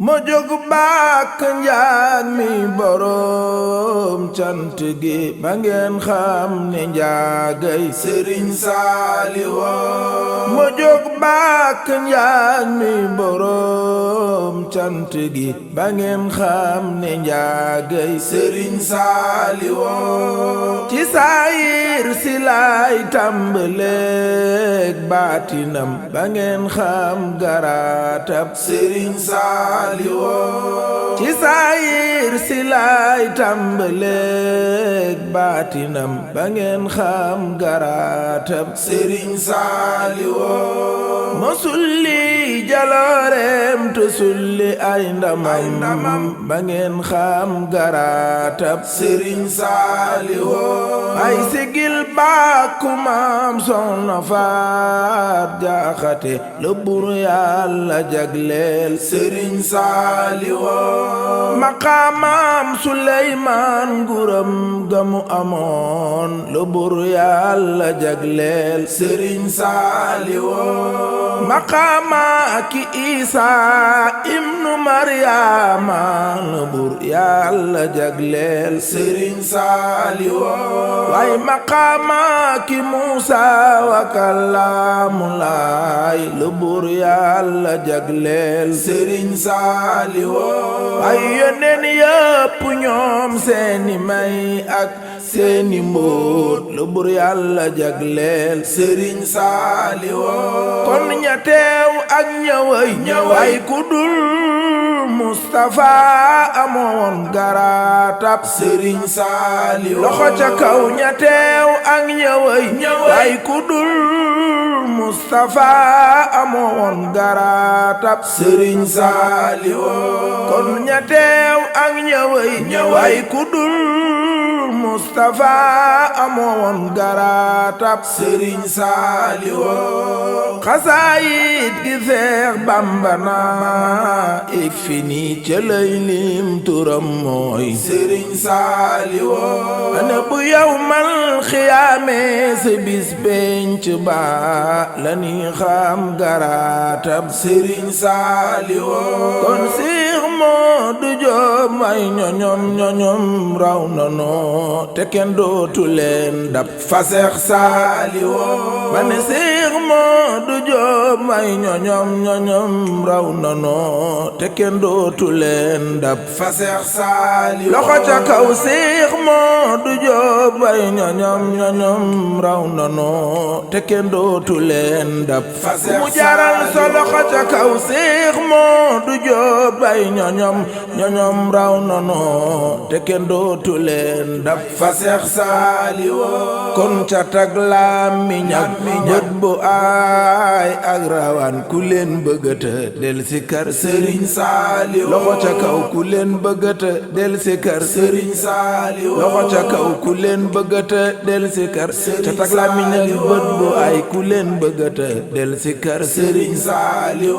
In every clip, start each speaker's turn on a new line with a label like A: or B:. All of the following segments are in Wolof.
A: ma jóg bàkk njaag mi boroom cant gi ba ngeen xam ne njaagay Sëriñ Saaliw ma jóg bàkk njaag mi boroom cant gi ba ngeen xam ne njaagay Sëriñ Saaliw ci saayir si laay tàmbaleek baatinam ba ngeen xam garaatab Sëriñ Saaliw ci saayir si laay tàmbaleek baatinam ba ngeen xam garaatab Sëriñ Saaliw ma sulli jalooreem te sulli ay ndamam ba ngeen xam garaatab Sëriñ Saaliw ay sigil bàkku maam Soxna Faat Jaxate la Buur Yàlla jagleel Sëriñ Saaliw maqaamam Suleymaan nguram gamu amoon la Buur Yàlla jagleel Sëriñ Saaliw maqaama ki Isaa ibnu Maryama la Buur Yàlla jagleel Sëriñ Saaliw waaye maqaama ki Muusaa wa Kalaamulaay la Buur Yàlla jagleel Sëriñ Saaliw ay yonent yépp ñoom seeni may ak seeni mbóot la Buur Yàlla jagleel Sëriñ Saaliw kon ña teew ak ñëway ku dul Mustafa amoon garaatab Sëriñ Saaliw loxo ca kaw ña teew ak ñëway ku dul Mustafa amoon garaatab Sëriñ Saaliw kon ña teew ak ñëway ku dul Mustafa amoon garaatab Sëriñ Saaliw xasaayit gi Seex Bamba na ik fi nii ca lay lim turam mooy Sëriñ Saaliw ana bu yawmal xiyaame sa bis penc ba la ni xam garaatab Sëriñ Saaliw kon Seex Moodu Joob ay ñoñom raw nanoo te kenn dootu leen dab fa Seex Saaliw ma ne Seex Moodu Joob ay ñoñom raw nanoo te kenn dootu leen dab fa Seex Saaliw loxo ca kaw Seex Moodu Joob ay ñoñom raw nanoo te kenn dootu leen dab fa Seex Saaliw mu jaral so loxo ca kaw Seex Moodu Joob ay ñoñom raw nanoo te kenn dootu leen dab fa Seex Saaliw kon ca tag làmmiñ ak bët bu aay ak rawaan ku leen bëggata del si kar Sëriñ Saaliw loxo ca kaw ku leen bëggata del si kar Sëriñ Saaliw loxo ca kaw ku leen bëggata del si kar ca tag làmmiñ ak bët bu aay ku leen bëggata del si kar Sëriñ Saaliw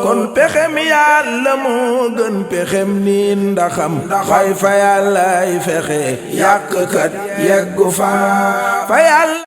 A: kon pexem Yàlla moo gën pexem nii ndaxam fay fa Yàllaay fexe yàqkat yeggu fa Yàlla